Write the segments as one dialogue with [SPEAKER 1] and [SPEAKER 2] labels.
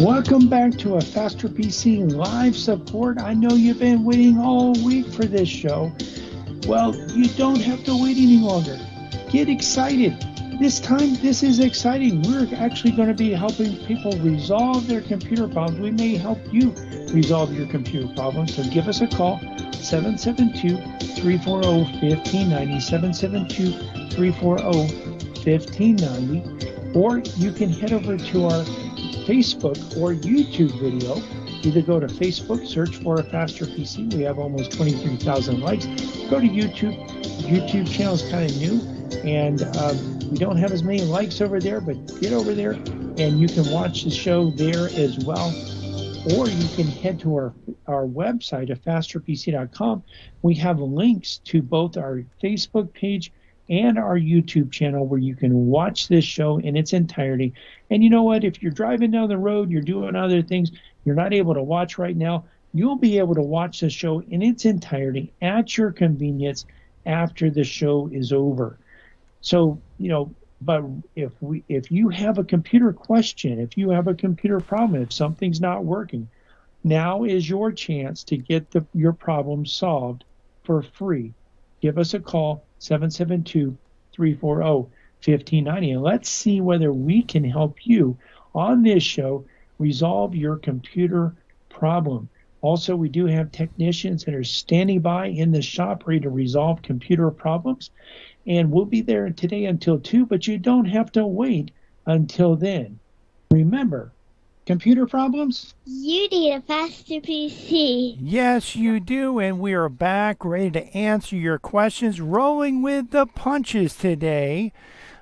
[SPEAKER 1] Welcome back to a Faster PC live support. I know you've been waiting all week for this show. Well, you don't have to wait any longer. Get excited. This time, this is exciting. We're actually going to be helping people resolve their computer problems. We may help you resolve your computer problems. So give us a call, 772-340-1590, 772-340-1590. Or you can head over to our Facebook or YouTube video. Either go to Facebook, search for a Faster PC. We have almost 23,000 likes. Go to YouTube. YouTube channel is kind of new, and we don't have as many likes over there, but get over there and you can watch the show there as well. Or you can head to our website at fasterpc.com. We have links to both our Facebook page and our YouTube channel where you can watch this show in its entirety. And you know what? If you're driving down the road, you're doing other things, you're not able to watch right now, you'll be able to watch the show in its entirety at your convenience after the show is over. So, but if you have a computer question, if you have a computer problem, if something's not working, now is your chance to get your problem solved for free. Give us a call, 772-340-1590, and let's see whether we can help you on this show resolve your computer problem. Also, we do have technicians that are standing by in the shop ready to resolve computer problems, and we'll be there today until 2, but you don't have to wait until then. Remember, computer problems?
[SPEAKER 2] You need a Faster PC.
[SPEAKER 3] Yes, you do, and we are back ready to answer your questions, rolling with the punches today.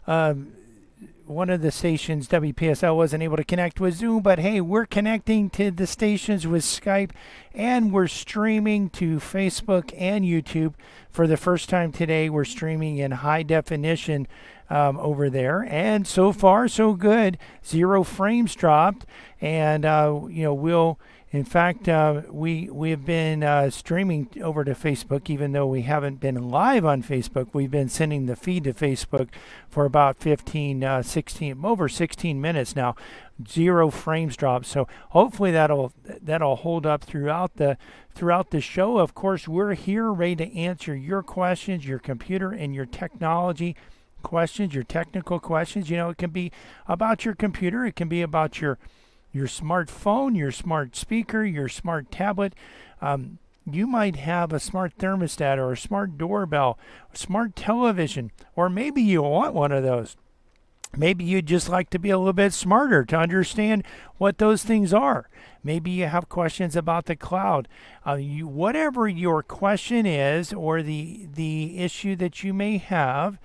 [SPEAKER 3] One of the stations, WPSL, wasn't able to connect with Zoom, but hey, we're connecting to the stations with Skype, and we're streaming to Facebook and YouTube. For the first time today, we're streaming in high definition over there, and so far, so good. 0 frames dropped, and we'll... In fact, we have been streaming over to Facebook, even though we haven't been live on Facebook. We've been sending the feed to Facebook for about over 16 minutes now. 0 frames dropped. So hopefully that'll hold up throughout the show. Of course, we're here ready to answer your questions, your computer and your technology questions, your technical questions. It can be about your computer. It can be about your smartphone, your smart speaker, your smart tablet. You might have a smart thermostat or a smart doorbell, a smart television, or maybe you want one of those. Maybe you'd just like to be a little bit smarter to understand what those things are. Maybe you have questions about the cloud. Whatever your question is or the issue that you may have,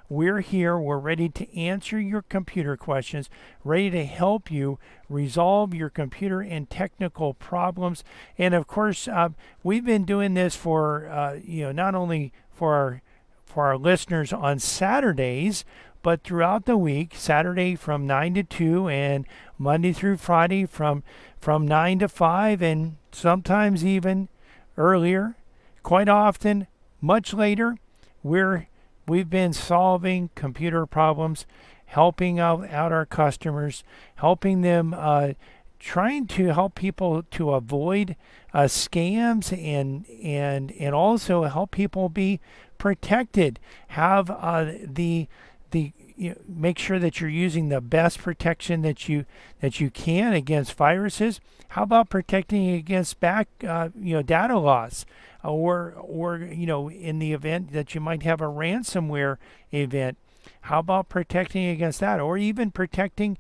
[SPEAKER 3] we're here. We're ready to answer your computer questions, ready to help you resolve your computer and technical problems. And of course, we've been doing this for not only for our listeners on Saturdays, but throughout the week. Saturday from 9 to 2, and Monday through Friday from 9 to 5, and sometimes even earlier. Quite often, much later, We've been solving computer problems, helping out our customers, helping them, trying to help people to avoid scams and also help people be protected. Have make sure that you're using the best protection that you can against viruses. How about protecting against data loss? Or in the event that you might have a ransomware event, how about protecting against that? Or even protecting,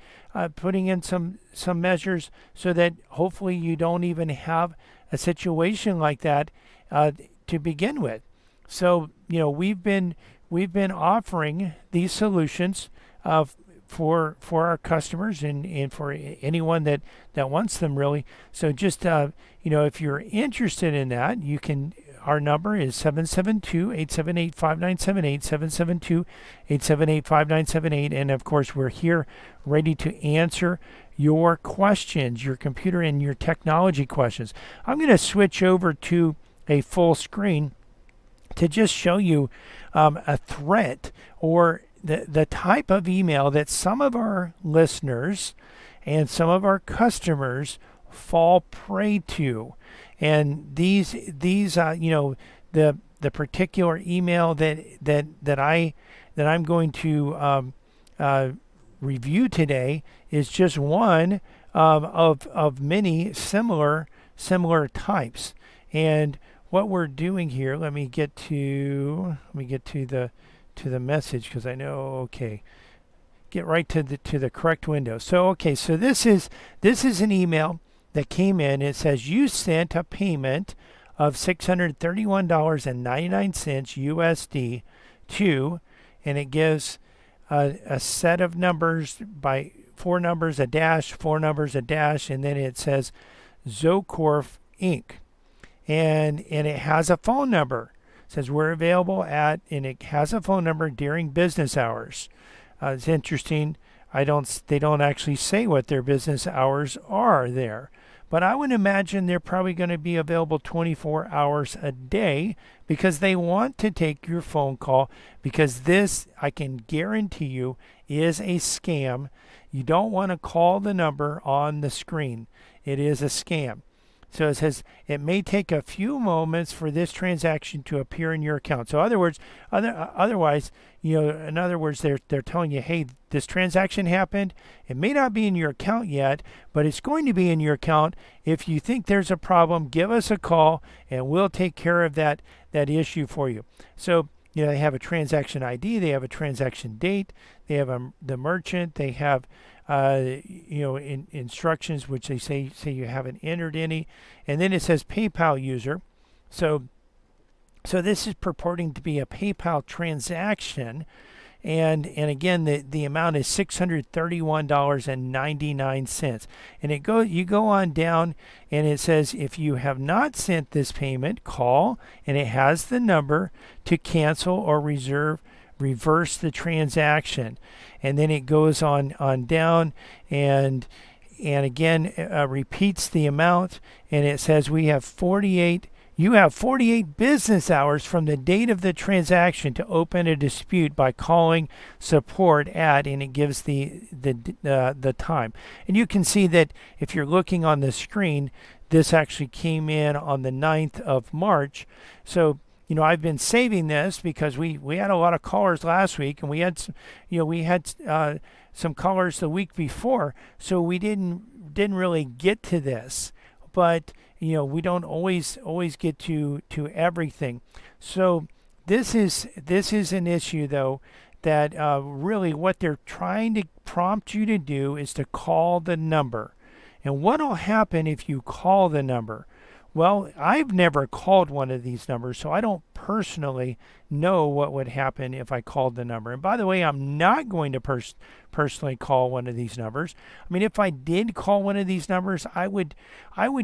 [SPEAKER 3] putting in some measures so that hopefully you don't even have a situation like that to begin with. So we've been offering these solutions for our customers and for anyone that wants them, really. So just if you're interested in that, our number is 772-878-5978, 772-878-5978, and of course we're here ready to answer your questions, your computer and your technology questions. I'm going to switch over to a full screen to just show you a threat or the type of email that some of our listeners and some of our customers fall prey to. And these the particular email that I'm going to review today is just one of many similar types. And what we're doing here, let me get to the message, because I know, okay, get right to the correct window. So okay, so this is an email that came in. It says you sent a payment of $631.99 USD to, and it gives a set of numbers by 4 numbers, a dash, 4 numbers, a dash, and then it says Zocorf Inc. And it has a phone number. It says we're available at, and it has a phone number during business hours. It's interesting. They don't actually say what their business hours are there. But I would imagine they're probably going to be available 24 hours a day, because they want to take your phone call, because this, I can guarantee you, is a scam. You don't want to call the number on the screen. It is a scam. So it says it may take a few moments for this transaction to appear in your account. So otherwise, in other words, they're telling you, hey, this transaction happened. It may not be in your account yet, but it's going to be in your account. If you think there's a problem, give us a call and we'll take care of that issue for you. So they have a transaction ID, they have a transaction date, they have the merchant, they have instructions which they say you haven't entered any, and then it says PayPal user. So this is purporting to be a PayPal transaction, and again the amount is $631.99, and you go on down, and it says if you have not sent this payment, call, and it has the number to cancel or reverse the transaction. And then it goes on down, and again repeats the amount, and it says you have 48 business hours from the date of the transaction to open a dispute by calling support at, and it gives the time. And you can see that if you're looking on the screen, this actually came in on the 9th of March. So I've been saving this because we had a lot of callers last week, and we had some callers the week before, so we didn't really get to this. But we don't always get to everything. So this is an issue, though, that really what they're trying to prompt you to do is to call the number. And what will happen if you call the number? Well, I've never called one of these numbers, so I don't personally know what would happen if I called the number. And by the way, I'm not going to personally call one of these numbers. I mean, if I did call one of these numbers, I would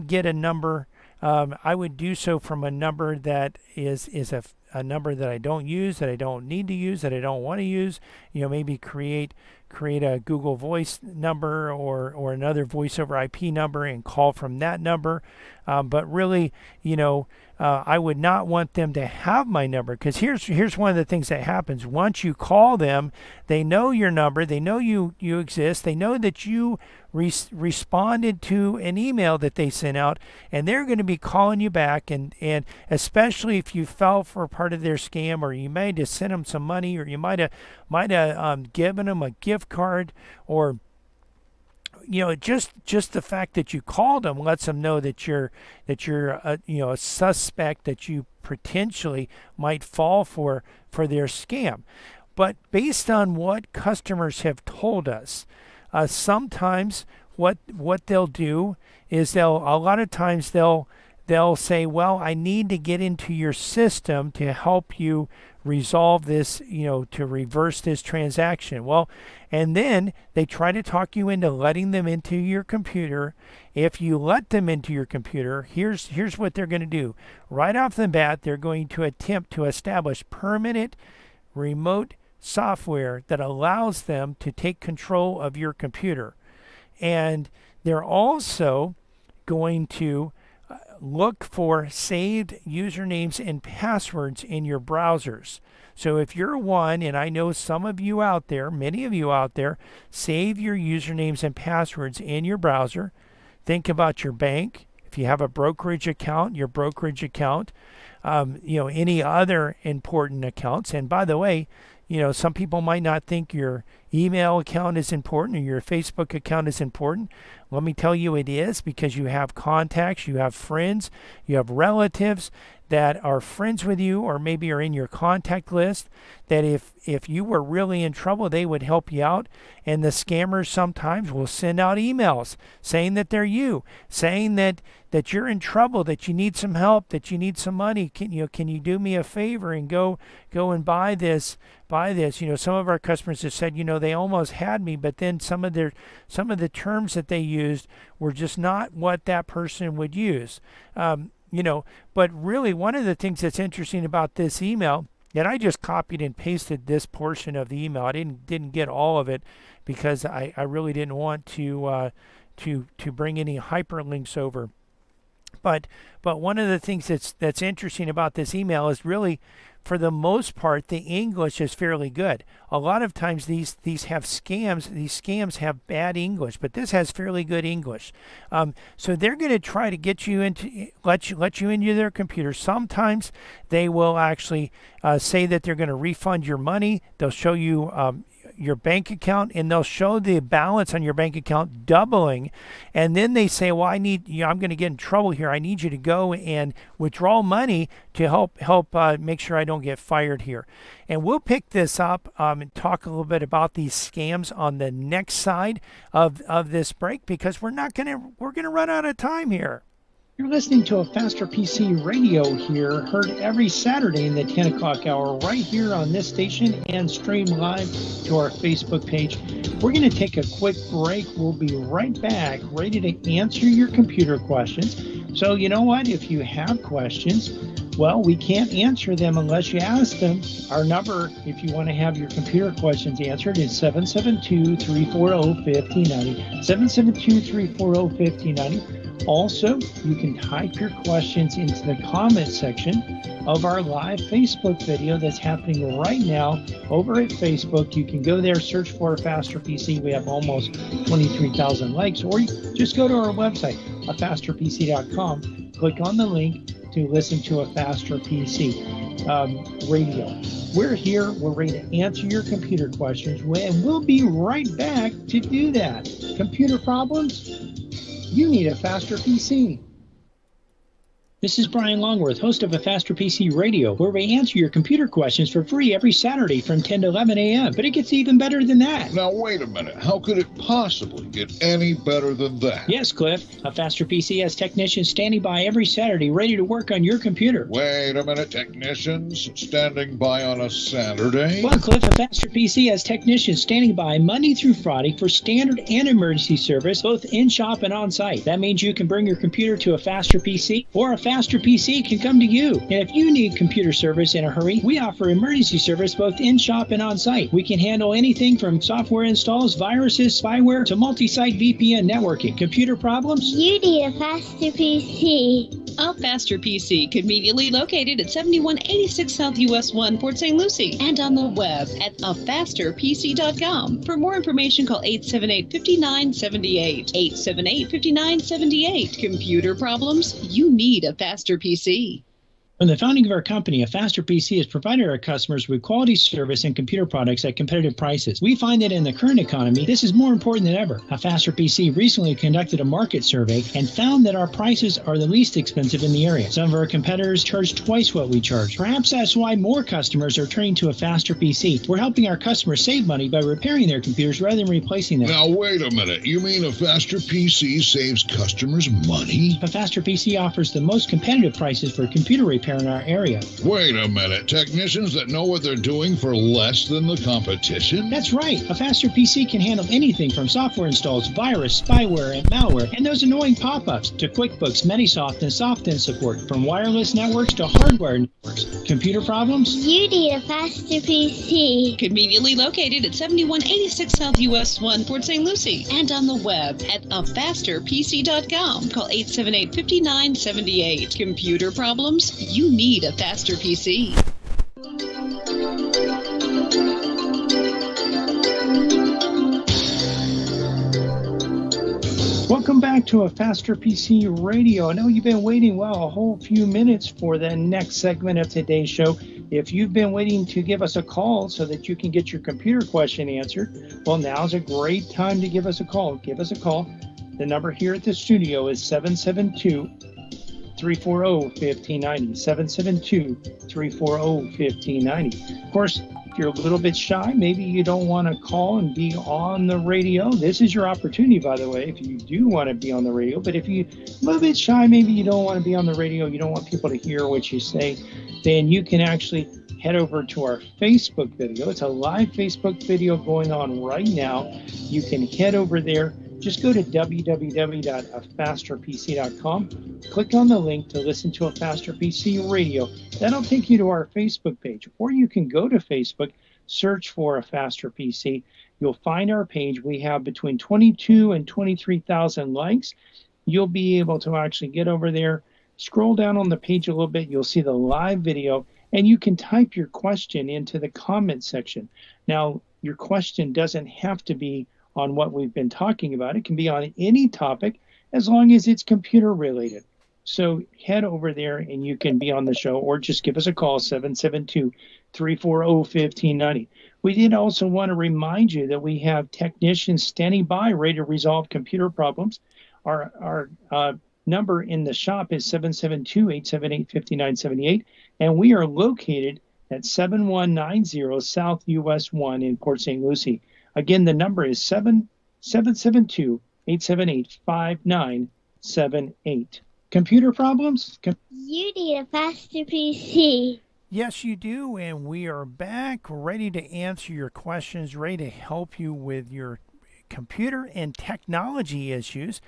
[SPEAKER 3] get a number. I would do so from a number that is a number that I don't use, that I don't need to use, that I don't want to use. Maybe create a Google Voice number or another voice over IP number and call from that number. But really, I would not want them to have my number, because here's one of the things that happens. Once you call them, they know your number, they know you exist, they know that you responded to an email that they sent out, and they're going to be calling you back, and especially if you fell for part of their scam, or you might have sent them some money, or you might have given them a gift card, or just the fact that you called them lets them know that you're a suspect, that you potentially might fall for their scam. But based on what customers have told us, sometimes what they'll do is a lot of times they'll say, well, I need to get into your system to help you resolve this, to reverse this transaction. Well, and then they try to talk you into letting them into your computer. If you let them into your computer, here's what they're going to do. Right off the bat, they're going to attempt to establish permanent remote software that allows them to take control of your computer. And they're also going to look for saved usernames and passwords in your browsers. So if you're one, and I know some of you out there, many of you out there, save your usernames and passwords in your browser. Think about your bank. If you have a brokerage account, your brokerage account, any other important accounts. And by the way, some people might not think your email account is important or your Facebook account is important. Let me tell you it is, because you have contacts, you have friends, you have relatives that are friends with you or maybe are in your contact list, that if you were really in trouble, they would help you out. And the scammers sometimes will send out emails saying that they're you, saying that you're in trouble, that you need some help, that you need some money. Can you do me a favor and go and buy this? Some of our customers have said, they almost had me, but then some of the terms that they used were just not what that person would use. But really one of the things that's interesting about this email, and I just copied and pasted this portion of the email. I didn't get all of it because I really didn't want to bring any hyperlinks over. But one of the things that's interesting about this email is really, for the most part, the English is fairly good. A lot of times these have scams. These scams have bad English, but this has fairly good English. So they're going to try to get you into let you into their computer. Sometimes they will actually say that they're going to refund your money. They'll show you your bank account, and they'll show the balance on your bank account doubling, and then they say, well, I'm going to get in trouble here. I need you to go and withdraw money to help make sure I don't get fired here. And we'll pick this up and talk a little bit about these scams on the next side of this break, because we're going to run out of time here.
[SPEAKER 1] You're listening to a Faster PC Radio here, heard every Saturday in the 10 o'clock hour right here on this station and stream live to our Facebook page. We're going to take a quick break. We'll be right back, ready to answer your computer questions. So you know what? If you have questions, well, we can't answer them unless you ask them. Our number, if you want to have your computer questions answered, is 772-340-5090. 772-340-5090. Also, you can type your questions into the comment section of our live Facebook video that's happening right now over at Facebook. You can go there, search for Faster PC. We have almost 23,000 likes. Or you just go to our website, afasterpc.com. Click on the link to listen to a Faster PC radio. We're here. We're ready to answer your computer questions, and we'll be right back to do that. Computer problems? You need a Faster PC. This is Brian Longworth, host of a Faster PC Radio, where we answer your computer questions for free every Saturday from 10 to 11 a.m. But it gets even better than that.
[SPEAKER 4] Now, wait a minute. How could it possibly get any better than that?
[SPEAKER 1] Yes, Cliff. A Faster PC has technicians standing by every Saturday ready to work on your computer.
[SPEAKER 4] Wait a minute. Technicians standing by on a Saturday?
[SPEAKER 1] Well, Cliff, a Faster PC has technicians standing by Monday through Friday for standard and emergency service, both in-shop and on-site. That means you can bring your computer to a Faster PC, or a Faster PC can come to you. And if you need computer service in a hurry, we offer emergency service both in-shop and on-site. We can handle anything from software installs, viruses, spyware, to multi-site VPN networking. Computer problems?
[SPEAKER 2] You need a Faster PC.
[SPEAKER 5] A Faster PC, conveniently located at 7186 South US 1, Port St. Lucie, and on the web at afasterpc.com. For more information, call 878-5978. 878-5978. Computer problems? You need a Faster PC.
[SPEAKER 1] From the founding of our company, a Faster PC has provided our customers with quality service and computer products at competitive prices. We find that in the current economy, this is more important than ever. A Faster PC recently conducted a market survey and found that our prices are the least expensive in the area. Some of our competitors charge twice what we charge. Perhaps that's why more customers are turning to a Faster PC. We're helping our customers save money by repairing their computers rather than replacing them.
[SPEAKER 4] Now, wait a minute. You mean a Faster PC saves customers money?
[SPEAKER 1] A Faster PC offers the most competitive prices for computer repair repair in our area.
[SPEAKER 4] Wait a minute. Technicians that know what they're doing for less than the competition?
[SPEAKER 1] That's right. A faster PC can handle anything from software installs, virus, spyware, and malware, and those annoying pop-ups to QuickBooks, Manysoft, and SoftIn support, from wireless networks to hardware networks. Computer problems?
[SPEAKER 2] You need a faster PC.
[SPEAKER 5] Conveniently located at 7186 South US 1, Port St. Lucie. And on the web at afasterpc.com. Call 878-5978. Computer problems? You need a faster PC.
[SPEAKER 1] Welcome back to A Faster PC Radio. I know you've been waiting, a whole few minutes for the next segment of today's show. If you've been waiting to give us a call so that you can get your computer question answered, well, now's a great time to give us a call. Give us a call. The number here at the studio is 772-340-1590, 772-340-1590. Of course, if you're a little bit shy, maybe you don't want to call and be on the radio, this is your opportunity, by the way, if you do want to be on the radio. But if you're a little bit shy, maybe you don't want to be on the radio, you don't want people to hear what you say, then you can actually head over to our Facebook video. It's a live Facebook video going on right now. You can head over there. Just go to www.afasterpc.com, click on the link to listen to A Faster PC Radio. That'll take you to our Facebook page, or you can go to Facebook, search for A Faster PC. You'll find our page. We have between 22 and 23,000 likes. You'll be able to actually get over there, scroll down on the page a little bit. You'll see the live video, and you can type your question into the comment section. Now, your question doesn't have to be on what we've been talking about. It can be on any topic as long as it's computer related. So head over there and you can be on the show, or just give us a call, 772-340-1590. We did also want to remind you that we have technicians standing by ready to resolve computer problems. Our number in the shop is 772-878-5978, and we are located at 7190 South US 1 in Port St. Lucie. Again, the number is 772-878-5978. Computer problems?
[SPEAKER 2] You need a faster PC.
[SPEAKER 3] Yes, you do, and we are back ready to answer your questions, ready to help you with your computer and technology issues.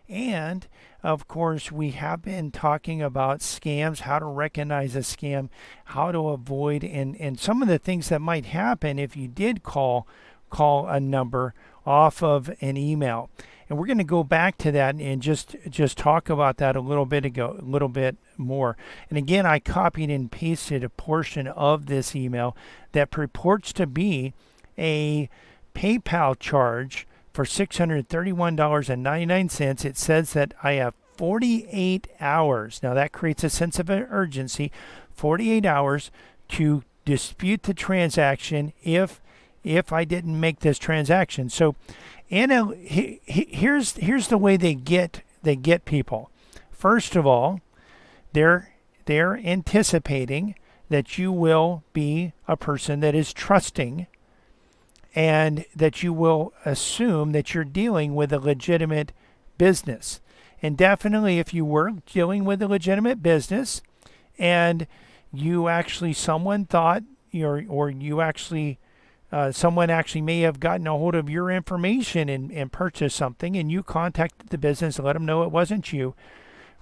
[SPEAKER 3] And, of course, we have been talking about scams, how to recognize a scam, how to avoid, and some of the things that might happen if you did call a number off of an email. And we're going to go back to that and just talk about that a little bit more. And again, I copied and pasted a portion of this email that purports to be a PayPal charge for $631.99. It says that I have 48 hours. Now that creates a sense of urgency. 48 hours to dispute the transaction if I didn't make this transaction. So, Anna, here's the way they get people. First of all, they're anticipating that you will be a person that is trusting, and that you will assume that you're dealing with a legitimate business. And definitely, if you were dealing with a legitimate business, and you actually someone actually may have gotten a hold of your information and purchased something, and you contacted the business and let them know it wasn't you,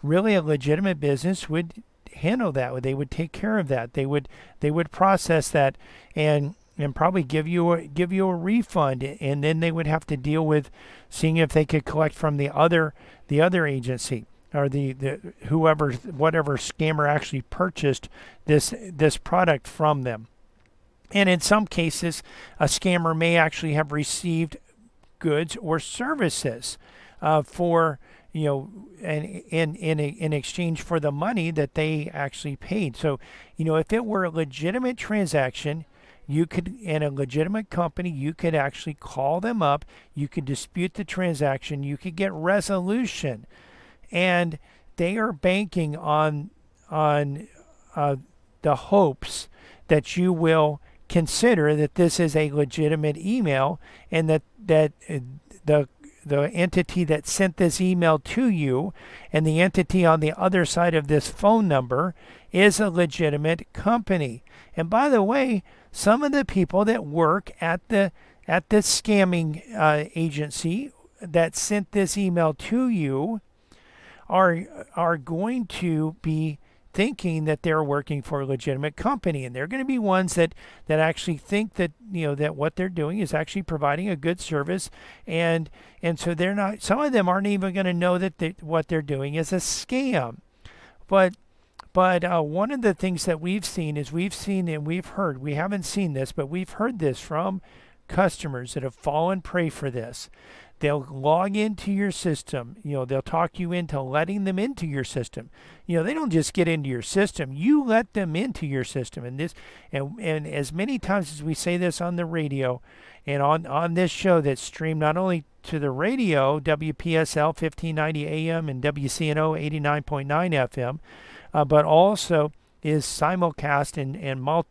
[SPEAKER 3] really a legitimate business would handle that. They would take care of that. They would process that and probably give you a refund, and then they would have to deal with seeing if they could collect from the other agency, or whatever scammer actually purchased this product from them. And in some cases, a scammer may actually have received goods or services for, in exchange for the money that they actually paid. So, if it were a legitimate transaction, you could, in a legitimate company, you could actually call them up, you could dispute the transaction, you could get resolution. And they are banking on the hopes that you will consider that this is a legitimate email, and that the entity that sent this email to you and the entity on the other side of this phone number is a legitimate company. And by the way, some of the people that work at the scamming agency that sent this email to you are going to be thinking that they're working for a legitimate company, and they're going to be ones that actually think that that what they're doing is actually providing a good service, and so they're not. Some of them aren't even going to know that what they're doing is a scam. But one of the things that we've seen and we've heard, we haven't seen this, but we've heard this from customers that have fallen prey for this. They'll log into your system. They'll talk you into letting them into your system. They don't just get into your system. You let them into your system. And as many times as we say this on the radio and on this show that's streamed not only to the radio, WPSL 1590 AM and WCNO 89.9 FM, but also is simulcast and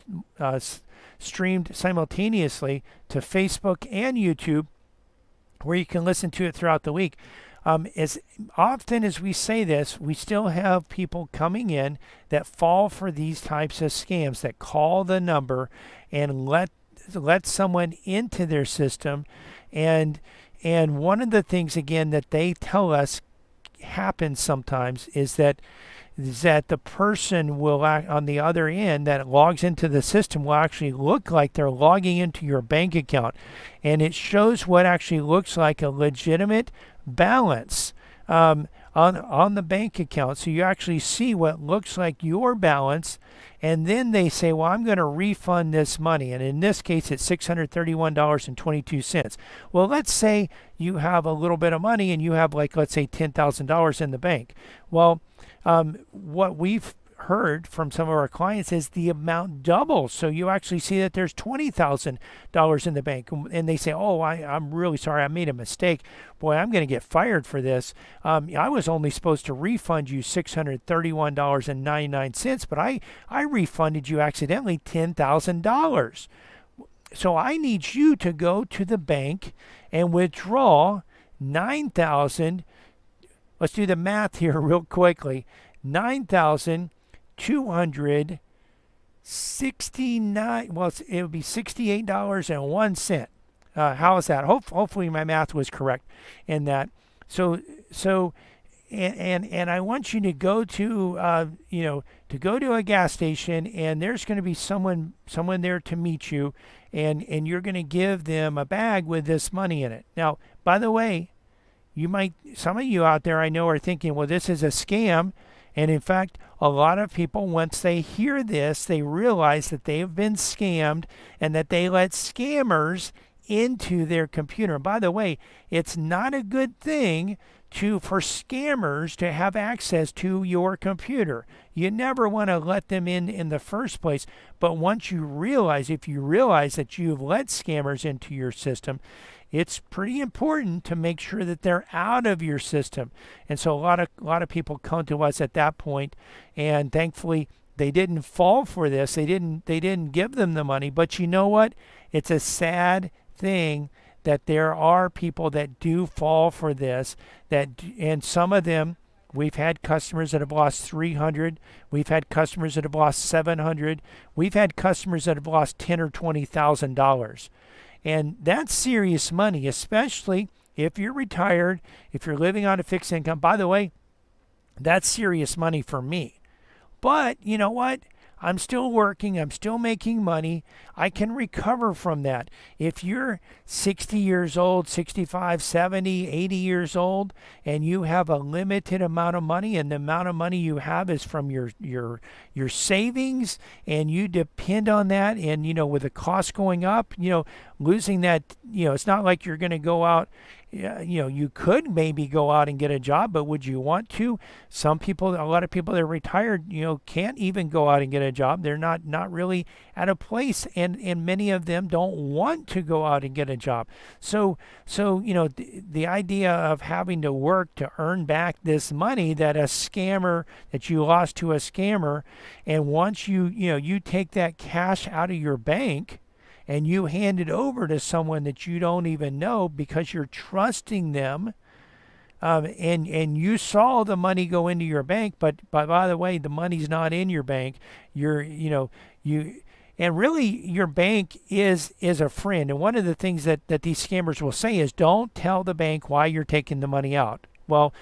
[SPEAKER 3] streamed simultaneously to Facebook and YouTube, where you can listen to it throughout the week. As often as we say this, we still have people coming in that fall for these types of scams, that call the number and let someone into their system. And one of the things, again, that they tell us happens sometimes is that the person will act on the other end that logs into the system will actually look like they're logging into your bank account, and it shows what actually looks like a legitimate balance on the bank account. So you actually see what looks like your balance, and then they say, well, I'm going to refund this money, and in this case it's $631.22. Well, let's say you have a little bit of money and you have, like, let's say $10,000 in the bank. Well, what we've heard from some of our clients is the amount doubles. So you actually see that there's $20,000 in the bank, and they say, oh, I'm really sorry, I made a mistake. Boy, I'm going to get fired for this. I was only supposed to refund you $631.99, but I refunded you accidentally $10,000. So I need you to go to the bank and withdraw $9,000. Let's do the math here real quickly. $9,269. Well, it would be $68.01. How is that? Hopefully my math was correct in that. So I want you to go to to go to a gas station, and there's going to be someone there to meet you, and you're going to give them a bag with this money in it. Now, by the way, some of you out there I know are thinking, well, this is a scam. And in fact, a lot of people, once they hear this, they realize that they have been scammed and that they let scammers into their computer. And by the way, it's not a good thing for scammers to have access to your computer. You never want to let them in the first place. But if you realize that you've let scammers into your system, it's pretty important to make sure that they're out of your system. And so a lot of people come to us at that point, and thankfully they didn't fall for this. They didn't give them the money. But you know what? It's a sad thing that there are people that do fall for this, and some of them, we've had customers that have lost $300. We've had customers that have lost $700. We've had customers that have lost $10,000 or $20,000. And that's serious money, especially if you're retired, if you're living on a fixed income. By the way, that's serious money for me. But you know what? I'm still working. I'm still making money. I can recover from that. If you're 60 years old, 65, 70, 80 years old, and you have a limited amount of money, and the amount of money you have is from your savings, and you depend on that, and with the cost going up, losing that, it's not like you're going to go out. You could maybe go out and get a job, but would you want to? A lot of people that are retired, can't even go out and get a job. They're not really at a place, and many of them don't want to go out and get a job. So the idea of having to work to earn back this money that you lost to a scammer, and once you take that cash out of your bank, and you hand it over to someone that you don't even know because you're trusting them, and you saw the money go into your bank, but by the way, the money's not in your bank. And really your bank is a friend. And one of the things that these scammers will say is, don't tell the bank why you're taking the money out. Well,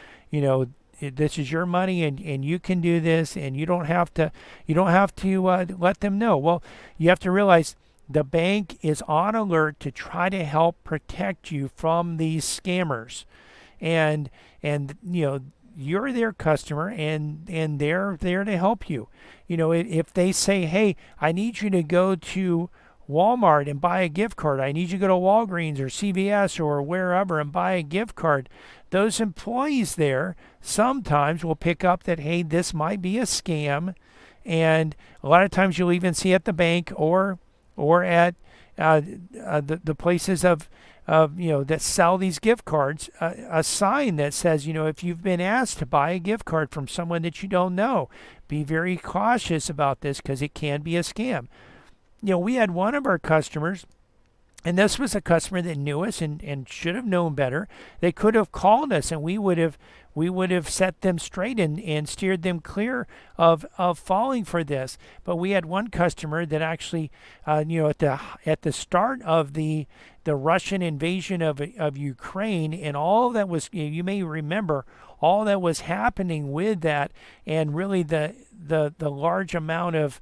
[SPEAKER 3] this is your money, and you can do this, and you don't have to let them know. Well, you have to realize the bank is on alert to try to help protect you from these scammers, and you're their customer, and they're there to help you. If they say, hey, I need you to go to Walmart and buy a gift card, I need you to go to Walgreens or CVS or wherever and buy a gift card, those employees there sometimes will pick up that, hey, this might be a scam. And a lot of times you'll even see at the bank or at the places that sell these gift cards, a sign that says, if you've been asked to buy a gift card from someone that you don't know, be very cautious about this because it can be a scam. We had one of our customers, and this was a customer that knew us and should have known better. They could have called us, and we would have set them straight and steered them clear of falling for this. But we had one customer that actually, at the start of the Russian invasion of Ukraine, and all that was, you may remember all that was happening with that, and really the large amount of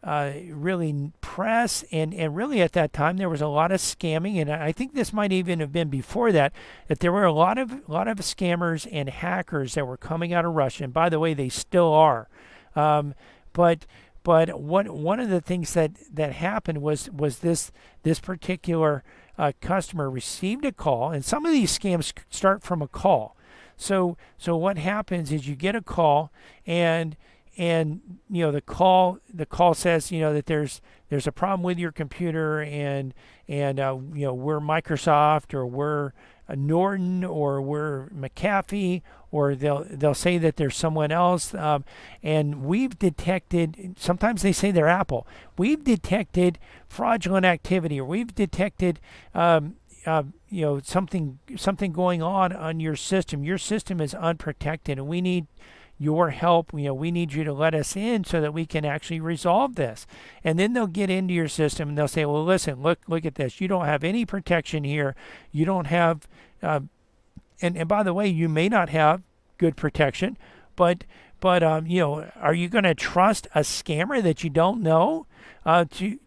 [SPEAKER 3] really press, and really at that time there was a lot of scamming, and I think this might even have been before that there were a lot of scammers and hackers that were coming out of Russia, and by the way, they still are. But one of the things that happened was this particular customer received a call, and some of these scams start from a call. So what happens is you get a call, and the call says that there's a problem with your computer, and we're Microsoft, or we're Norton, or we're McAfee, or they'll say that there's someone else, and we've detected, sometimes they say they're Apple, we've detected fraudulent activity, or we've detected something going on your system. Your system is unprotected, and we need your help. We need you to let us in so that we can actually resolve this. And then they'll get into your system and they'll say, well, listen, look at this. You don't have any protection here. You don't have, and by the way, you may not have good protection, but are you going to trust a scammer that you don't know to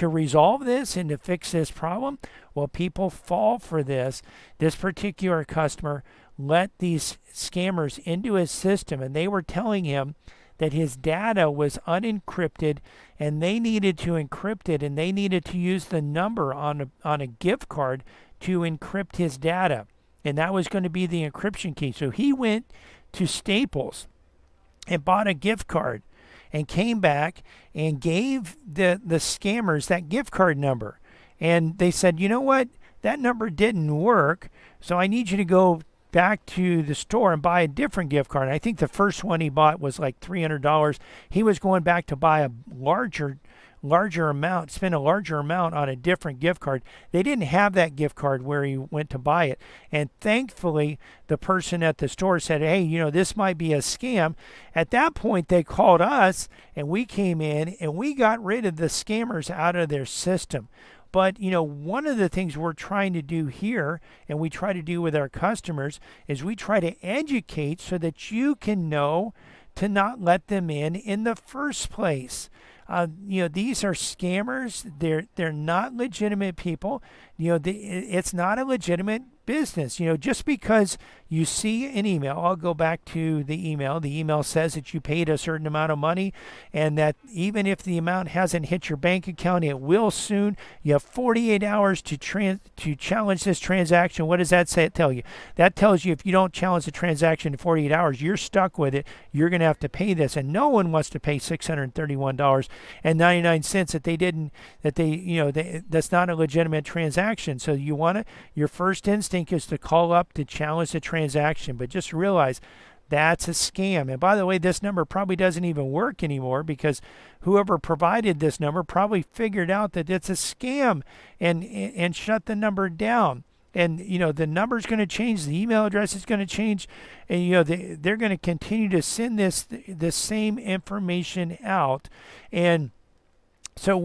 [SPEAKER 3] resolve this and to fix this problem? Well, people fall for this. This particular customer let these scammers into his system, and they were telling him that his data was unencrypted, and they needed to encrypt it, and they needed to use the number on a gift card to encrypt his data, and that was going to be the encryption key. So he went to Staples and bought a gift card and came back and gave the scammers that gift card number, and they said, you know what, that number didn't work, so I need you to go back to the store and buy a different gift card. I think the first one he bought was like $300. He was going back to buy a larger amount, spend a larger amount on a different gift card. They didn't have that gift card where he went to buy it. And thankfully, the person at the store said, hey, this might be a scam. At that point, they called us, and we came in, and we got rid of the scammers out of their system. But, one of the things we're trying to do here, and we try to do with our customers, is we try to educate so that you can know to not let them in the first place. These are scammers. They're not legitimate people. It's not a legitimate business. Just because you see an email, I'll go back to the email. The email says that you paid a certain amount of money, and that even if the amount hasn't hit your bank account, it will soon. You have 48 hours to challenge this transaction. What does that tell you? That tells you if you don't challenge the transaction in 48 hours, you're stuck with it. You're going to have to pay this, and no one wants to pay $631.99 that's not a legitimate transaction. So your first instinct is to call up to challenge the transaction, but just realize that's a scam. And by the way, this number probably doesn't even work anymore because whoever provided this number probably figured out that it's a scam and shut the number down. And, the number's going to change, the email address is going to change, and, they're going to continue to send the same information out. And so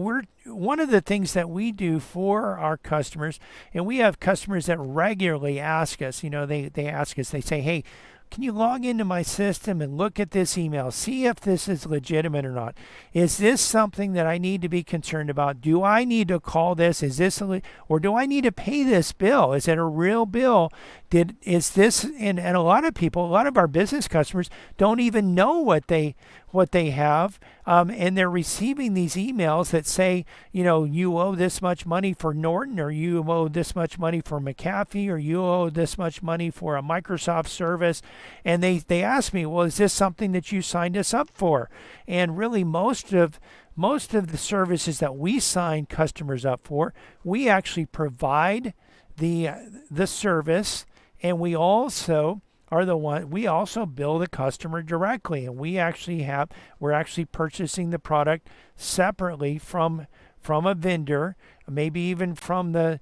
[SPEAKER 3] one of the things that we do for our customers, and we have customers that regularly ask us, they ask us, they say, hey, can you log into my system and look at this email, see if this is legitimate or not? Is this something that I need to be concerned about? Do I need to call this? Is this or do I need to pay this bill? Is it a real bill? Is this, and a lot of people, a lot of our business customers don't even know what they have, and they're receiving these emails that say, you owe this much money for Norton, or you owe this much money for McAfee, or you owe this much money for a Microsoft service. And they ask me, well, is this something that you signed us up for? And really most of the services that we sign customers up for, we actually provide the service, and we also bill the customer directly, and we're actually purchasing the product separately from a vendor, maybe even from the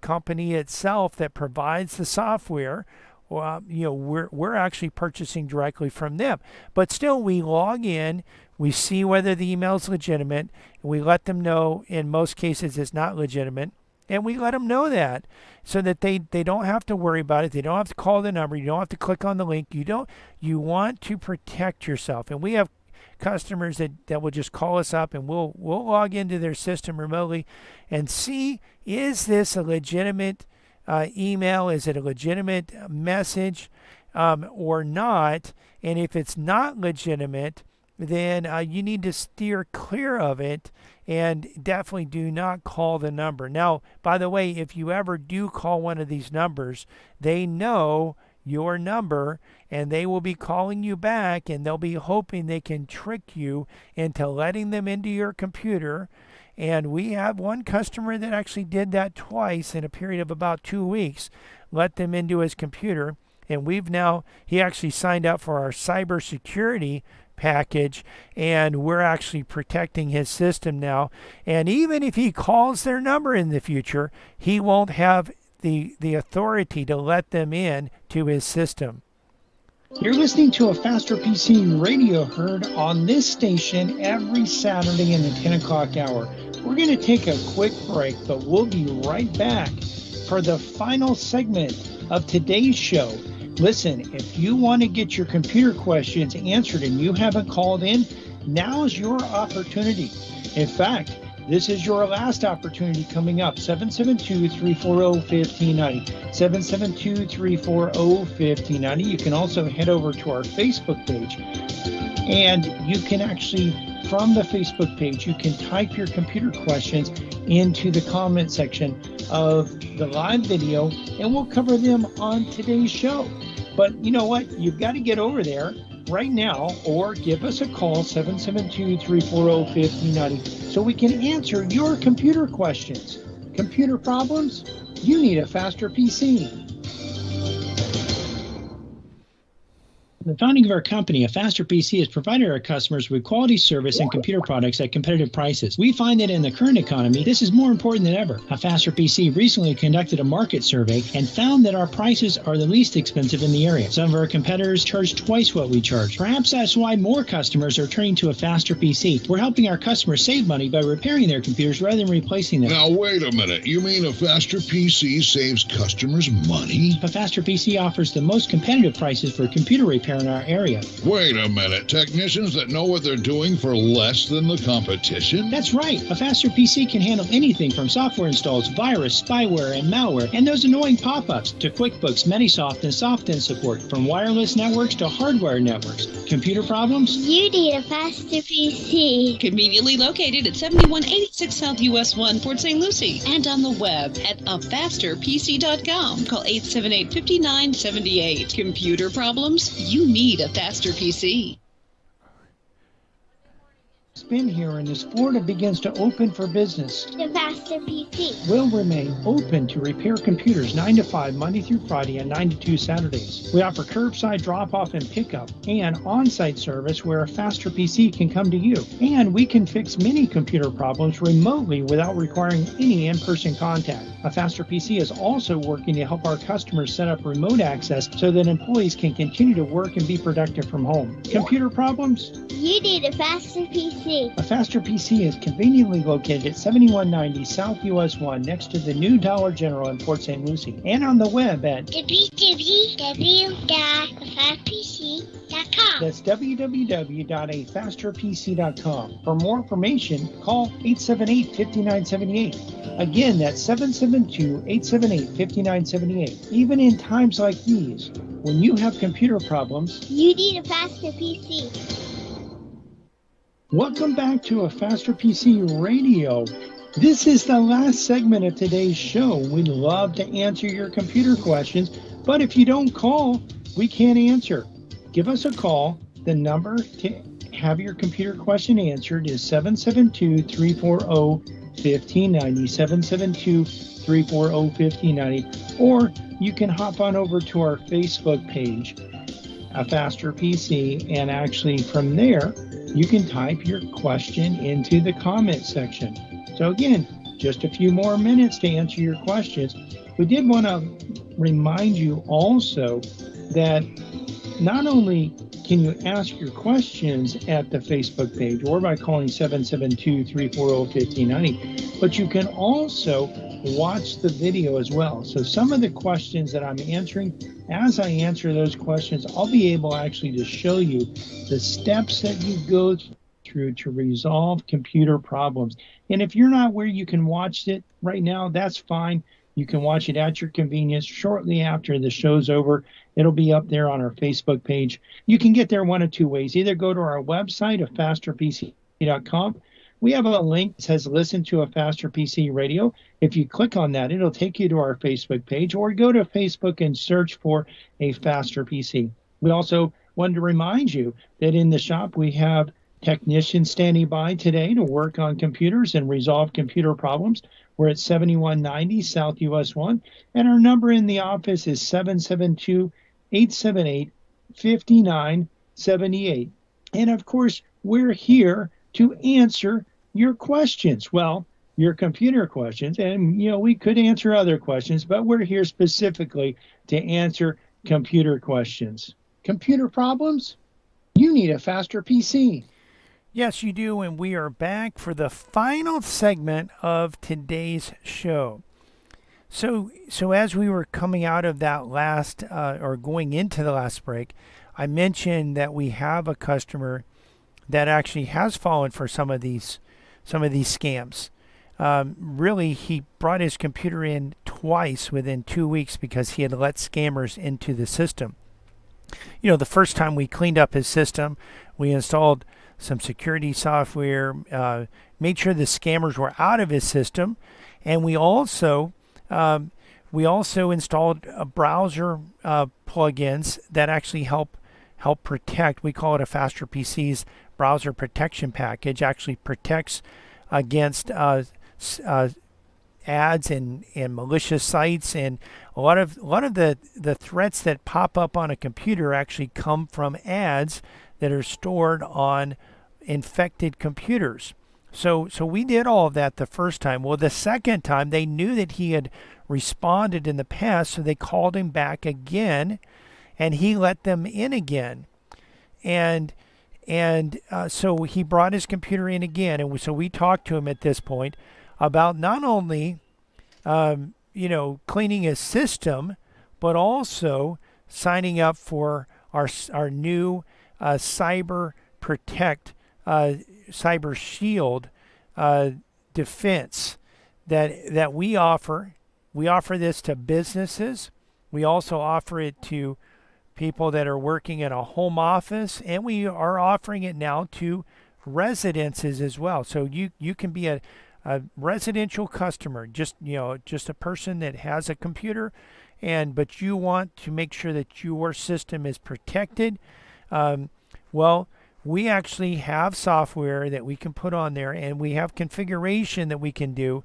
[SPEAKER 3] company itself that provides the software. We're actually purchasing directly from them. But still, we log in, we see whether the email is legitimate, and we let them know in most cases it's not legitimate. And we let them know that so that they don't have to worry about it. They don't have to call the number. You don't have to click on the link. You want to protect yourself. And we have customers that will just call us up, and we'll log into their system remotely and see, is this a legitimate email? Is it a legitimate message or not? And if it's not legitimate, then you need to steer clear of it, and definitely do not call the number. Now, by the way, if you ever do call one of these numbers, they know your number, and they will be calling you back, and they'll be hoping they can trick you into letting them into your computer. And we have one customer that actually did that twice in a period of about 2 weeks, let them into his computer. And he actually signed up for our cybersecurity package, and we're actually protecting his system now. And even if he calls their number in the future, he won't have the authority to let them in to his system.
[SPEAKER 1] You're listening to a Faster PC radio heard on this station every Saturday in the 10 o'clock hour. We're going to take a quick break, but we'll be right back for the final segment of today's show. Listen, if you want to get your computer questions answered and you haven't called in, now's your opportunity. In fact, this is your last opportunity coming up. 772-340-1590. 772-340-1590. You can also head over to our Facebook page, and you can actually, from the Facebook page, you can type your computer questions into the comment section of the live video, and we'll cover them on today's show. But you know what? You've got to get over there right now, or give us a call, 772-340-1590, so we can answer your computer questions. Computer problems? You need a faster PC. The founding of our company, A Faster PC, has provided our customers with quality service and computer products at competitive prices. We find that in the current economy, this is more important than ever. A Faster PC recently conducted a market survey and found that our prices are the least expensive in the area. Some of our competitors charge twice what we charge. Perhaps that's why more customers are turning to A Faster PC. We're helping our customers save money by repairing their computers rather than replacing them.
[SPEAKER 4] Now, wait a minute. You mean A Faster PC saves customers money?
[SPEAKER 1] A Faster PC offers the most competitive prices for computer repair in our area.
[SPEAKER 4] Wait a minute. Technicians that know what they're doing for less than the competition?
[SPEAKER 1] That's right. A Faster PC can handle anything from software installs, virus, spyware, and malware, and those annoying pop-ups, to QuickBooks, Manysoft, and SoftIn support, from wireless networks to hardware networks. Computer problems?
[SPEAKER 2] You need a Faster PC.
[SPEAKER 5] Conveniently located at 7186 South US 1, Port St. Lucie, and on the web at afasterpc.com. Call 878-5978. Computer problems? You need a Faster PC.
[SPEAKER 1] Spin here, and as Florida begins to open for business,
[SPEAKER 2] The Faster Faster PC.
[SPEAKER 1] We'll remain open to repair computers 9 to 5 Monday through Friday and 9 to 2 Saturdays. We offer curbside drop-off and pickup and on-site service where a Faster PC can come to you. And we can fix many computer problems remotely without requiring any in-person contact. A Faster PC is also working to help our customers set up remote access so that employees can continue to work and be productive from home. Computer problems?
[SPEAKER 2] You need a Faster PC.
[SPEAKER 1] A Faster PC is conveniently located at 7190 South US 1 next to the new Dollar General in Port St. Lucie and on the web at
[SPEAKER 2] www.afasterpc.com.
[SPEAKER 1] That's www.afasterpc.com. For more information, call 878-5978. Again, that's 772-878-5978. Even in times like these, when you have computer problems,
[SPEAKER 2] You need a Faster PC.
[SPEAKER 1] welcome back to A Faster PC Radio. This is the last segment of today's show. We'd love to answer your computer questions, but if you don't call, we can't answer. Give us a call. The number to have your computer question answered is 772-340-1590, 772-340-1590, or you can hop on over to our Facebook page, A Faster PC, and actually from there, you can type your question into the comment section. So again, just a few more minutes to answer your questions. We did want to remind you also that not only can you ask your questions at the Facebook page or by calling 772-340-1590, but you can also watch the video as well. So some of the questions that I'm answering, as I answer those questions, I'll be able actually to show you the steps that you go through to resolve computer problems. And if you're not where you can watch it right now, that's fine. You can watch it at your convenience shortly after the show's over. It'll be up there on our Facebook page. You can get there one of two ways. Either go to our website, afasterpc.com. We have a link that says listen to A Faster PC Radio. If you click on that, it'll take you to our Facebook page, or go to Facebook and search for A Faster PC. We also wanted to remind you that in the shop we have technicians standing by today to work on computers and resolve computer problems. We're at 7190 South US 1, and our number in the office is 772-878-5978. And of course, we're here to answer your questions. Well, your computer questions, and we could answer other questions, but we're here specifically to answer computer questions. Computer problems? You need a Faster PC.
[SPEAKER 3] Yes, you do, and we are back for the final segment of today's show. So as we were coming out of that last, or going into the last break, I mentioned that we have a customer that actually has fallen for some of these scams. Really, he brought his computer in twice within 2 weeks because he had let scammers into the system. The first time we cleaned up his system, we installed some security software, made sure the scammers were out of his system, and we also installed browser plugins that actually help protect. We call it a Faster PC's browser protection package. Actually protects against ads and malicious sites, and a lot of the threats that pop up on a computer actually come from ads that are stored on infected computers. So we did all of that the first time. Well, the second time they knew that he had responded in the past, so they called him back again, and he let them in again. And so he brought his computer in again, and so we talked to him at this point about not only cleaning his system, but also signing up for our new Cyber Protect, Cyber Shield defense that we offer. We offer this to businesses. We also offer it to people that are working in a home office, and we are offering it now to residences as well. So you can be a residential customer, just a person that has a computer, but you want to make sure that your system is protected. Well, we actually have software that we can put on there, and we have configuration that we can do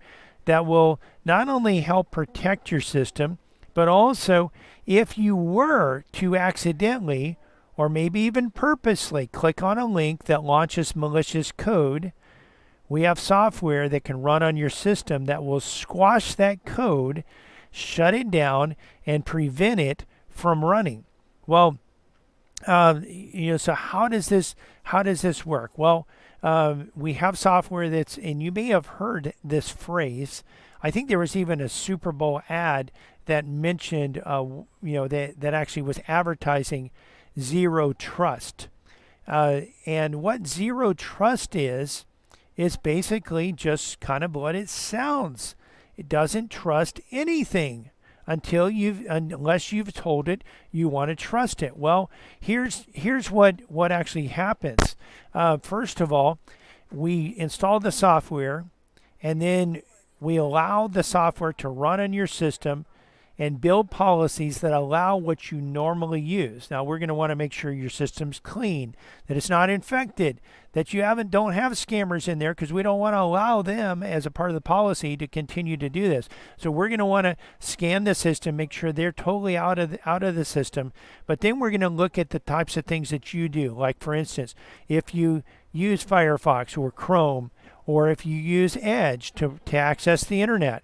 [SPEAKER 3] that will not only help protect your system, but also if you were to accidentally or maybe even purposely click on a link that launches malicious code, we have software that can run on your system that will squash that code, shut it down, and prevent it from running. Well, so how does this work? Well, we have software that's, and you may have heard this phrase. I think there was even a Super Bowl ad that mentioned, that actually was advertising zero trust. And what zero trust is basically just kind of what it sounds. It doesn't trust anything unless you've told it you want to trust it. Well, here's what actually happens. First of all, we install the software, and then we allow the software to run on your system and build policies that allow what you normally use. Now, we're going to want to make sure your system's clean, that it's not infected, that you don't have scammers in there, because we don't want to allow them as a part of the policy to continue to do this. So we're going to want to scan the system, make sure they're totally out of the system. But then we're going to look at the types of things that you do. Like, for instance, if you use Firefox or Chrome, or if you use Edge to access the internet,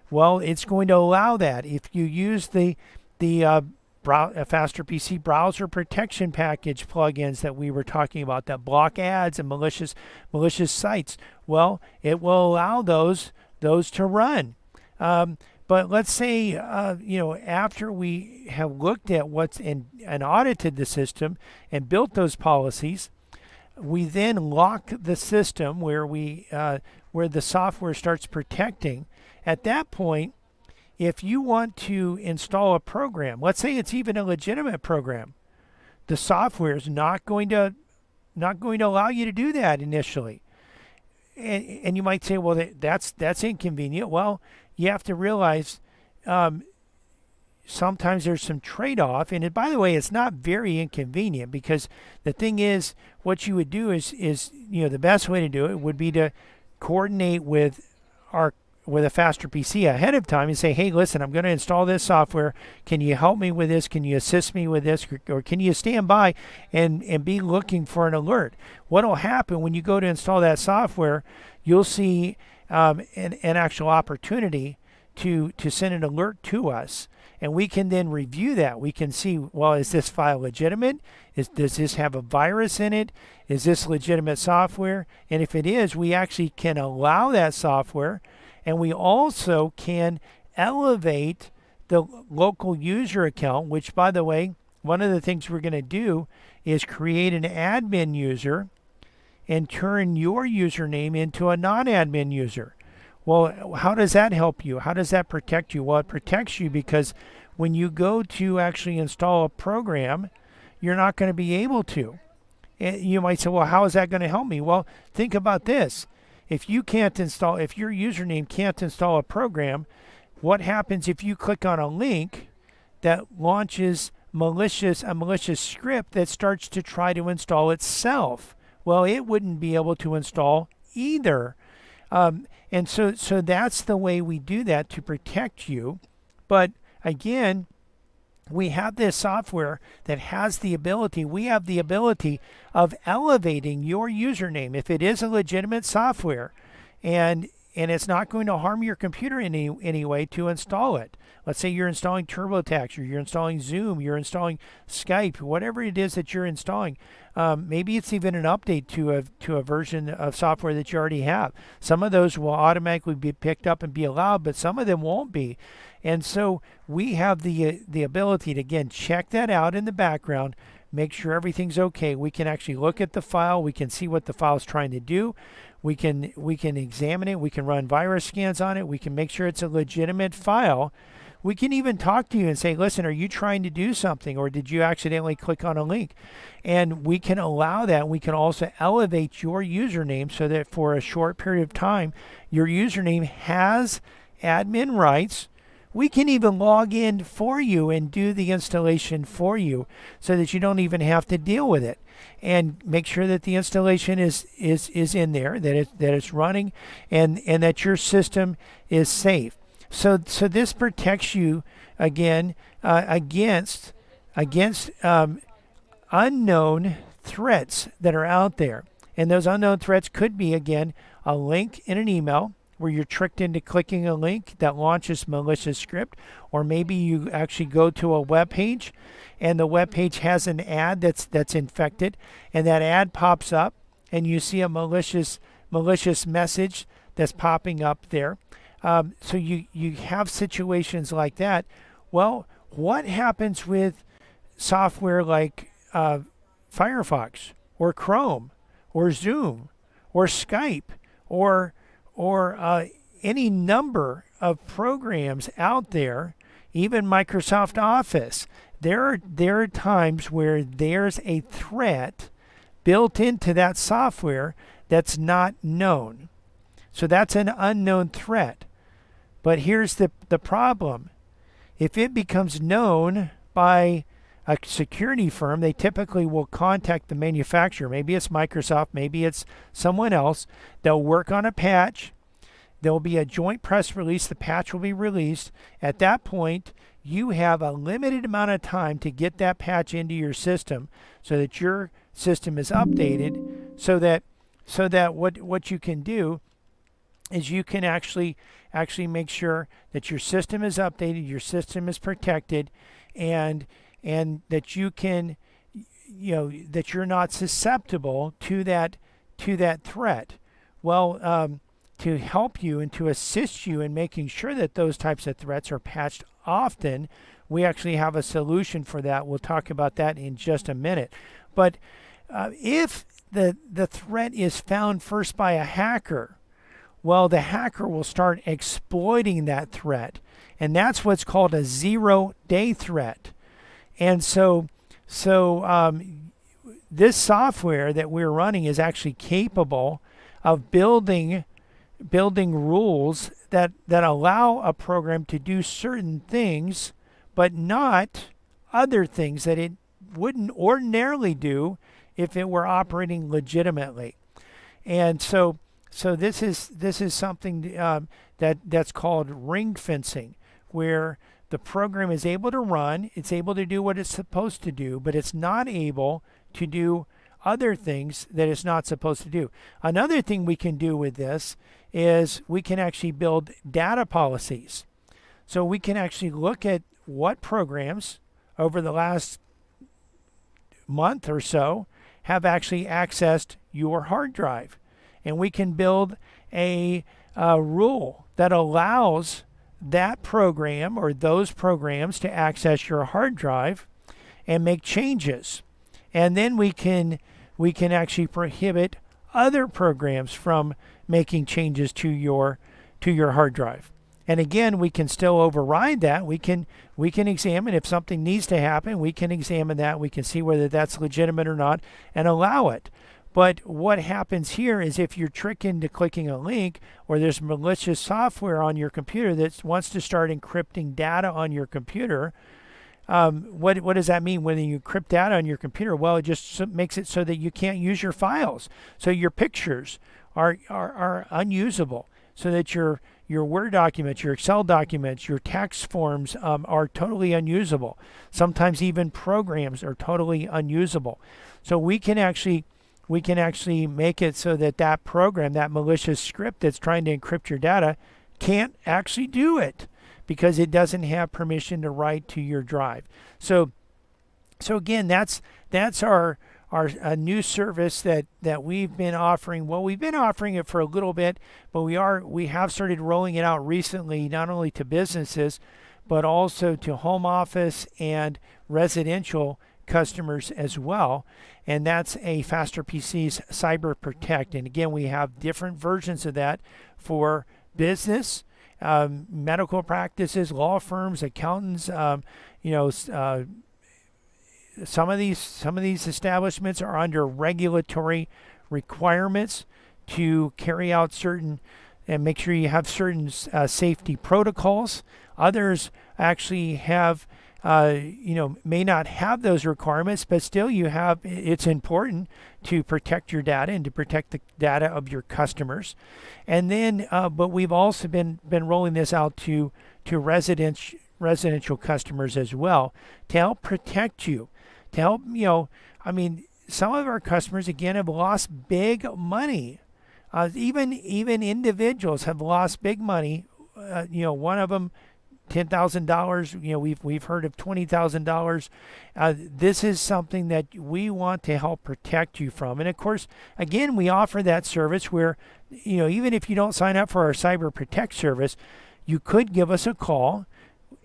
[SPEAKER 3] well, it's going to allow that. If you use the Faster PC browser protection package plugins that we were talking about that block ads and malicious sites, well, it will allow those to run. But let's say after we have looked at what's and audited the system and built those policies, we then lock the system where the software starts protecting. At that point, if you want to install a program, let's say it's even a legitimate program, the software is not going to allow you to do that initially. And you might say, well, that's inconvenient. Well, you have to realize sometimes there's some trade-off. And by the way, it's not very inconvenient, because the thing is, what you would do is the best way to do it would be to coordinate with a Faster PC ahead of time and say, hey, listen, I'm going to install this software. Can you help me with this? Can you assist me with this? Or can you stand by and be looking for an alert? What will happen when you go to install that software, you'll see an actual opportunity to send an alert to us. And we can then review that. We can see, well, is this file legitimate? Does this have a virus in it? Is this legitimate software? And if it is, we actually can allow that software. And we also can elevate the local user account, which, by the way, one of the things we're going to do is create an admin user and turn your username into a non-admin user. Well, how does that help you? How does that protect you? Well, it protects you because when you go to actually install a program, you're not going to be able to. And you might say, well, how is that going to help me? Well, think about this. If your username can't install a program, what happens if you click on a link that launches a malicious script that starts to try to install itself? Well, it wouldn't be able to install either. And so that's the way we do that to protect you. But again, we have this software that has the ability, of elevating your username if it is a legitimate software, and it's not going to harm your computer in any way to install it. Let's say you're installing TurboTax, or you're installing Zoom, you're installing Skype, whatever it is that you're installing. Maybe it's even an update to a version of software that you already have. Some of those will automatically be picked up and be allowed, but some of them won't be. And so we have the ability to, again, check that out in the background, make sure everything's okay. We can actually look at the file. We can see what the file is trying to do. We can examine it. We can run virus scans on it. We can make sure it's a legitimate file. We can even talk to you and say, listen, are you trying to do something, or did you accidentally click on a link? And we can allow that. We can also elevate your username so that for a short period of time, your username has admin rights, we can even log in for you and do the installation for you so that you don't even have to deal with it, and make sure that the installation is in there, that it's running, and that your system is safe. So this protects you again against unknown threats that are out there. And those unknown threats could be, again, a link in an email where you're tricked into clicking a link that launches malicious script, or maybe you actually go to a web page and the web page has an ad that's infected, and that ad pops up and you see a malicious message that's popping up there. So you have situations like that. Well, what happens with software like Firefox or Chrome or Zoom or Skype or any number of programs out there, even Microsoft Office? There are times where there's a threat built into that software that's not known. So that's an unknown threat. But here's the problem. If it becomes known by a security firm, they typically will contact the manufacturer. Maybe it's Microsoft, maybe it's someone else. They'll work on a patch. There'll be a joint press release. The patch will be released. At that point, you have a limited amount of time to get that patch into your system so that your system is updated, so that what you can do is you can actually make sure that your system is updated, your system is protected, and that you can, that you're not susceptible to that threat. Well, to help you and to assist you in making sure that those types of threats are patched often, we actually have a solution for that. We'll talk about that in just a minute. But if the threat is found first by a hacker, well, the hacker will start exploiting that threat. And that's what's called a zero-day threat. And so this software that we're running is actually capable of building rules that allow a program to do certain things, but not other things that it wouldn't ordinarily do if it were operating legitimately. And so this is something that's called ring fencing, where the program is able to run, it's able to do what it's supposed to do, but it's not able to do other things that it's not supposed to do. Another thing we can do with this is we can actually build data policies. So we can actually look at what programs over the last month or so have actually accessed your hard drive. And we can build a rule that allows that program or those programs to access your hard drive and make changes. And then we can actually prohibit other programs from making changes to your hard drive. And again, we can still override that. We can examine if something needs to happen. We can examine that. We can see whether that's legitimate or not and allow it. But what happens here is if you're tricked into clicking a link, or there's malicious software on your computer that wants to start encrypting data on your computer, what does that mean when you encrypt data on your computer? Well, it just makes it so that you can't use your files. So your pictures are unusable, so that your Word documents, your Excel documents, your tax forms are totally unusable. Sometimes even programs are totally unusable. So we can actually make it so that program, that malicious script that's trying to encrypt your data, can't actually do it because it doesn't have permission to write to your drive. So again, that's our new service that we've been offering. Well, we've been offering it for a little bit, but we have started rolling it out recently, not only to businesses, but also to home office and residential customers as well. And that's a Faster PC's Cyber Protect. And again, we have different versions of that for business, medical practices, law firms, accountants. Some of these establishments are under regulatory requirements to carry out certain and make sure you have certain safety protocols. Others actually have, may not have those requirements, but still it's important to protect your data and to protect the data of your customers. And then, but we've also been rolling this out to residential customers as well to help protect you, to help, some of our customers, again, have lost big money. Even individuals have lost big money. One of them, $10,000. We've heard of $20,000. This is something that we want to help protect you from. And of course, again, we offer that service where, even if you don't sign up for our Cyber Protect service, you could give us a call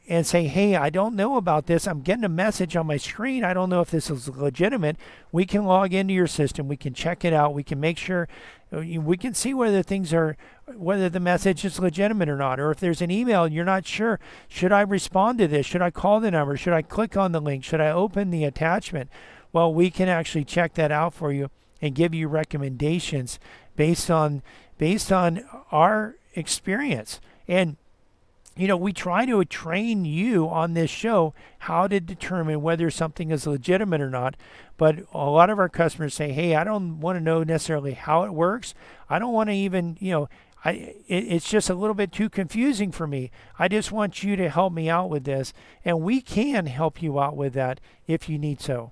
[SPEAKER 3] and say, hey, I don't know about this. I'm getting a message on my screen. I don't know if this is legitimate. We can log into your system. We can check it out. We can make sure, we can see whether the message is legitimate or not. Or if there's an email and you're not sure, should I respond to this? Should I call the number? Should I click on the link? Should I open the attachment? Well, we can actually check that out for you and give you recommendations based on our experience. And we try to train you on this show how to determine whether something is legitimate or not. But a lot of our customers say, hey, I don't want to know necessarily how it works. I don't want to even, it's just a little bit too confusing for me. I just want you to help me out with this. And we can help you out with that if you need so.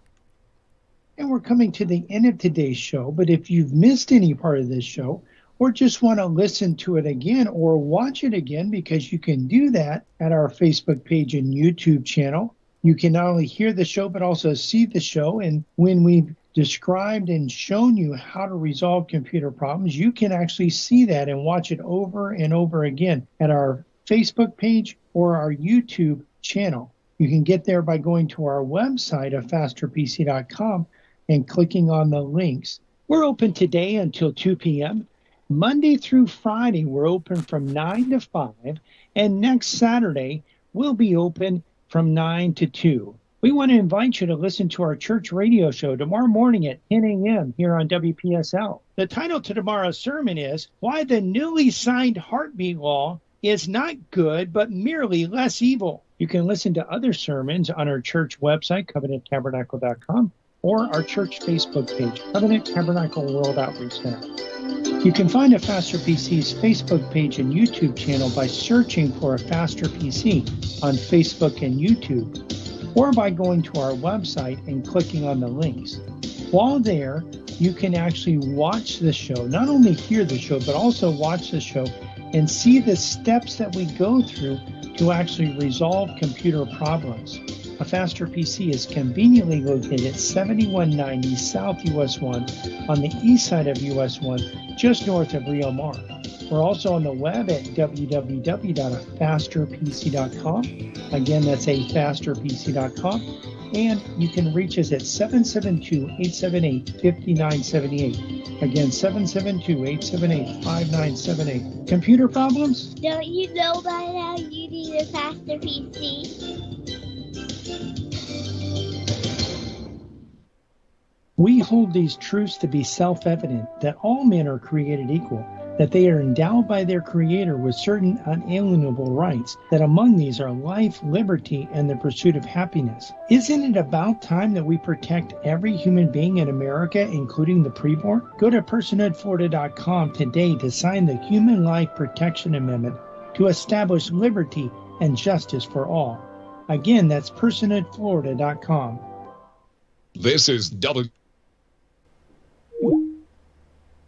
[SPEAKER 1] And we're coming to the end of today's show. But if you've missed any part of this show, or just want to listen to it again or watch it again, because you can do that at our Facebook page and YouTube channel. You can not only hear the show, but also see the show. And when we've described and shown you how to resolve computer problems, you can actually see that and watch it over and over again at our Facebook page or our YouTube channel. You can get there by going to our website of fasterpc.com and clicking on the links. We're open today until 2 p.m. Monday through Friday, we're open from 9 to 5, and next Saturday, we'll be open from 9 to 2. We want to invite you to listen to our church radio show tomorrow morning at 10 a.m. here on WPSL. The title to tomorrow's sermon is Why the Newly Signed Heartbeat Law is Not Good, but Merely Less Evil. You can listen to other sermons on our church website, covenanttabernacle.com, or our church Facebook page, Covenant Tabernacle World Outreach Center. You can find a Faster PC's Facebook page and YouTube channel by searching for a Faster PC on Facebook and YouTube, or by going to our website and clicking on the links. While there, you can actually watch the show, not only hear the show, but also watch the show and see the steps that we go through to actually resolve computer problems. A Faster PC is conveniently located at 7190 South US 1 on the east side of US 1, just north of Rio Mar. We're also on the web at www.afasterpc.com. Again, that's afasterpc.com. And you can reach us at 772-878-5978. Again, 772-878-5978. Computer problems?
[SPEAKER 2] Don't you know by now you need a Faster PC?
[SPEAKER 1] We hold these truths to be self-evident, that all men are created equal, that they are endowed by their Creator with certain unalienable rights, that among these are life, liberty, and the pursuit of happiness. Isn't it about time that we protect every human being in America, including the preborn? Go to personhoodflorida.com today to sign the Human Life Protection Amendment to establish liberty and justice for all. Again, that's personhoodflorida.com.
[SPEAKER 6] This is